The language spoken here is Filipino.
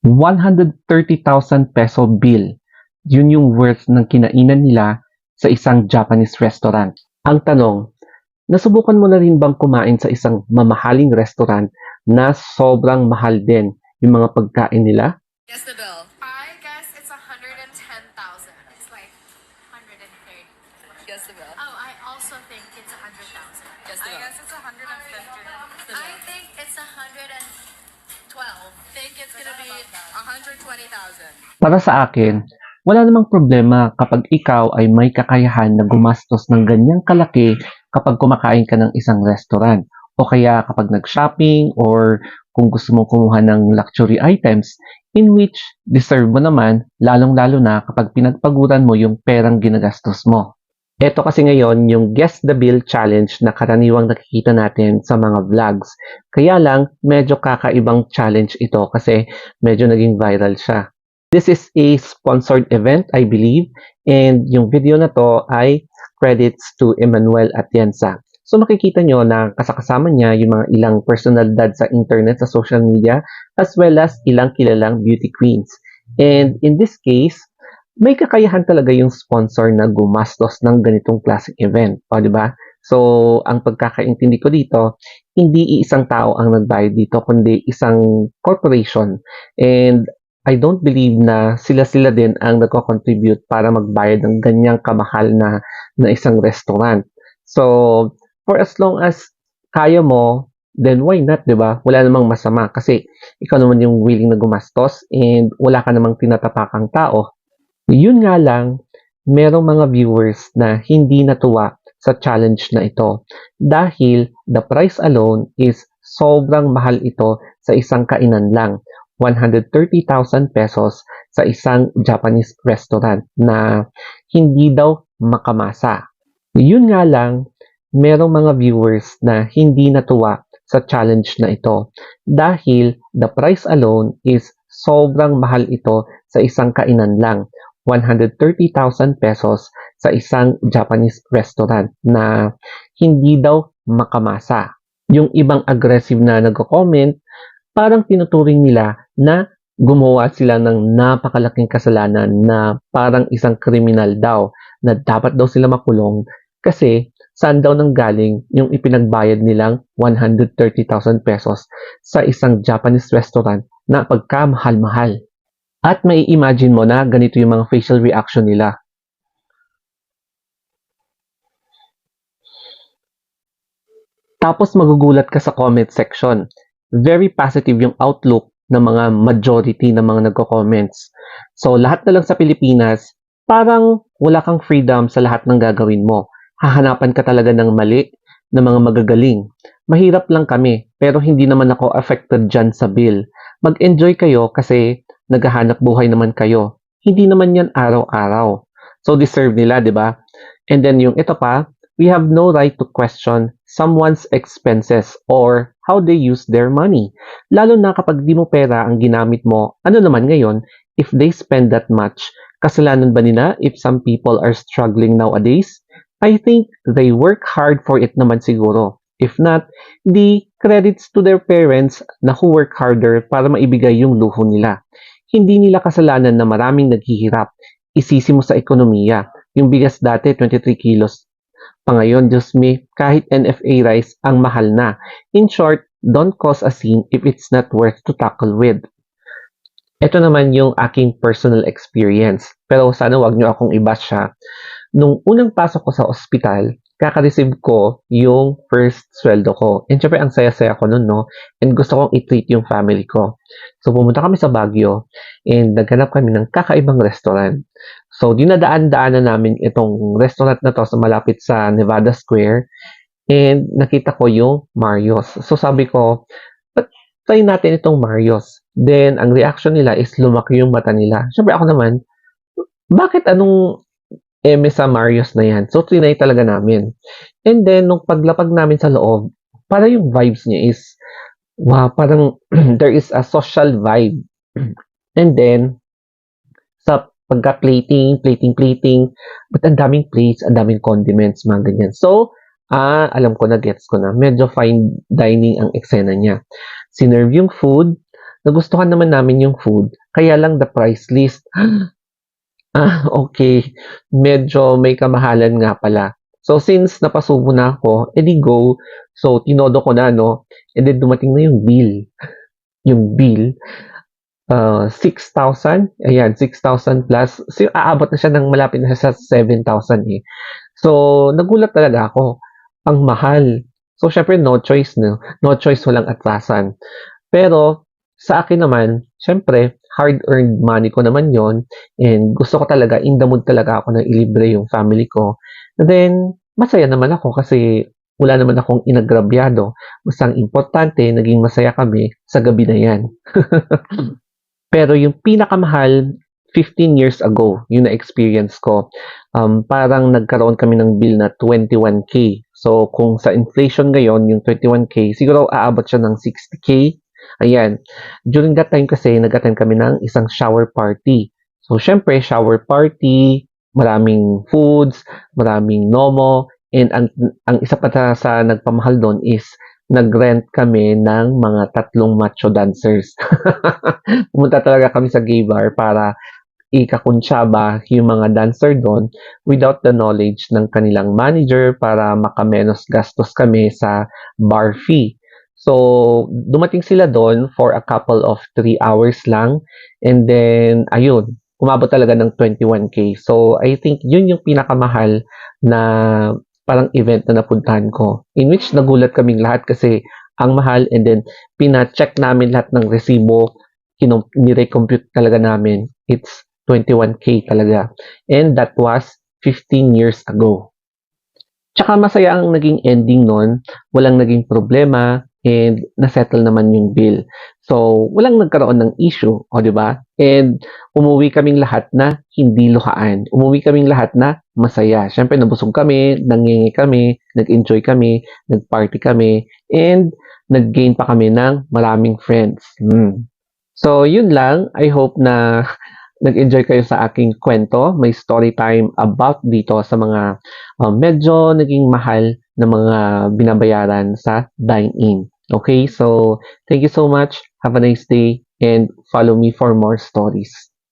130,000 peso bill. Yun yung worth ng kinainan nila sa isang Japanese restaurant. Ang tanong, nasubukan mo na rin bang kumain sa isang mamahaling restaurant na sobrang mahal din yung mga pagkain nila? Guess the bill. I guess it's 110,000. It's like 130. Guess the bill. Oh, I also think it's 100,000. Guess the I bill. guess it's 150. I think it's 112. Think it's gonna be 120,000. Para sa akin, wala namang problema kapag ikaw ay may kakayahan na gumastos ng ganyang kalaki kapag kumakain ka ng isang restaurant. O kaya kapag nag-shopping or kung gusto mong kumuha ng luxury items in which deserve mo naman, lalong-lalo na kapag pinagpaguran mo yung perang ginagastos mo. Ito kasi ngayon yung Guess the Bill Challenge na karaniwang nakikita natin sa mga vlogs. Kaya lang, medyo kakaibang challenge ito kasi medyo naging viral siya. This is a sponsored event, I believe, and yung video na to ay credits to Emmanuel Atienza. So makikita nyo na kasama niya yung mga ilang personalidad sa internet, sa social media, as well as ilang kilalang beauty queens. And in this case, may kakayahan talaga yung sponsor na gumastos ng ganitong classic event. O, di ba? So, ang pagkakaintindi ko dito, hindi isang tao ang nagbayad dito, kundi isang corporation. And I don't believe na sila-sila din ang nagko-contribute para magbayad ng ganyang kamahal na isang restaurant. So, for as long as kaya mo, then why not, di ba? Wala namang masama kasi ikaw naman yung willing na gumastos and wala ka namang tinatapakang tao. Yun nga lang, merong mga viewers na hindi natuwa sa challenge na ito dahil the price alone is sobrang mahal ito sa isang kainan lang. 130,000 pesos sa isang Japanese restaurant na hindi daw makamasa. Yun nga lang, merong mga viewers na hindi natuwa sa challenge na ito dahil the price alone is sobrang mahal ito sa isang kainan lang. 130,000 pesos sa isang Japanese restaurant na hindi daw makamasa. Yung ibang aggressive na nagko-comment, parang tinuturing nila na gumawa sila ng napakalaking kasalanan na parang isang kriminal daw na dapat daw sila makulong kasi saan daw nang galing yung ipinagbayad nilang 130,000 pesos sa isang Japanese restaurant na pagkamahal-mahal. At may imagine mo na ganito yung mga facial reaction nila. Tapos magugulat ka sa comment section. Very positive yung outlook ng mga majority ng mga nagko-comments. So lahat na lang sa Pilipinas, parang wala kang freedom sa lahat ng gagawin mo. Hahanapan ka talaga ng mali, ng mga magagaling. Mahirap lang kami, pero hindi naman ako affected dyan sa bill. Mag-enjoy kayo kasi naghahanap buhay naman kayo. Hindi naman yan araw-araw. So deserve nila, di ba? And then yung ito pa, we have no right to question someone's expenses or how they use their money. Lalo na kapag di mo pera ang ginamit mo, ano naman ngayon, if they spend that much, kasalanan ba nila if some people are struggling nowadays? I think they work hard for it naman siguro. If not, the credits to their parents na who work harder para maibigay yung luho nila. Hindi nila kasalanan na maraming naghihirap. Isisi mo sa ekonomiya. Yung bigas dati, 23 kilos. Pa ngayon, Diyos me, kahit NFA rice, ang mahal na. In short, don't cause a scene if it's not worth to tackle with. Ito naman yung aking personal experience. Pero sana wag nyo akong i-bash siya. Nung unang pasok ko sa ospital, kaka-receive ko yung first sweldo ko. And syempre, ang saya-saya ko nun, no? And gusto kong i-treat yung family ko. So, pumunta kami sa Baguio and naghanap kami ng kakaibang restaurant. So, dinadaan-daanan namin itong restaurant na to sa malapit sa Nevada Square. And nakita ko yung Mario's. So, sabi ko, try natin itong Mario's. Then, ang reaction nila is lumaki yung mata nila. Syempre, ako naman, bakit anong sa Mario's na yan? So, trinay talaga namin. And then, nung paglapag namin sa loob, para yung vibes niya is, wow, parang there is a social vibe. And then, sa pagka-plating, but ang daming plates, ang daming condiments, mga ganyan. So, alam ko na, gets ko na. Medyo fine dining ang eksena niya. Sinerve yung food, nagustuhan naman namin yung food, kaya lang the price list, okay, medyo may kamahalan nga pala. So, since napasubo na ako, edi go. So, tinodo ko na, no? And then, dumating na yung bill. Yung bill, 6,000. Ayan, 6,000 plus. So, aabot na siya ng malapit na siya sa 7,000 eh. So, nagulat talaga ako. Ang mahal. So, syempre, no choice, no? No choice, walang atrasan. Pero, sa akin naman, syempre, hard-earned money ko naman yon, and gusto ko talaga, in the mood talaga ako na ilibre yung family ko. And then, masaya naman ako kasi wala naman akong inagrabyado. Basta ang importante, naging masaya kami sa gabi na yan. Pero yung pinakamahal, 15 years ago, yung na-experience ko, parang nagkaroon kami ng bill na 21K. So, kung sa inflation ngayon, yung 21K, siguro aabot siya ng 60K. Ayan. During that time kasi, nag-attend kami ng isang shower party. So, syempre, shower party, maraming foods, maraming nomo, and ang isa pa sa nagpamahal doon is nag-rent kami ng mga 3 macho dancers. Pumunta talaga kami sa gay bar para ikakuntsaba yung mga dancer doon without the knowledge ng kanilang manager para makamenos gastos kami sa bar fee. So, dumating sila doon for a couple of 3 hours lang, and then, ayun, umabot talaga ng 21K. So, I think yun yung pinakamahal na parang event na napuntahan ko, in which nagulat kaming lahat kasi ang mahal, and then pina-check namin lahat ng resibo, nirecompute talaga namin, it's 21K talaga. And that was 15 years ago. Tsaka masaya ang naging ending nun, walang naging problema, and nasettle naman yung bill. So, walang nagkaroon ng issue, o di ba? And umuwi kaming lahat na hindi luhaan. Umuwi kaming lahat na masaya. Siyempre, nabusog kami, nangingi kami, nag-enjoy kami, nag-party kami, and nag-gain pa kami ng maraming friends. So, yun lang. I hope na nag-enjoy kayo sa aking kwento. May story time about dito sa mga medyo naging mahal na mga binabayaran sa dine-in. Okay, so thank you so much. Have a nice day and follow me for more stories.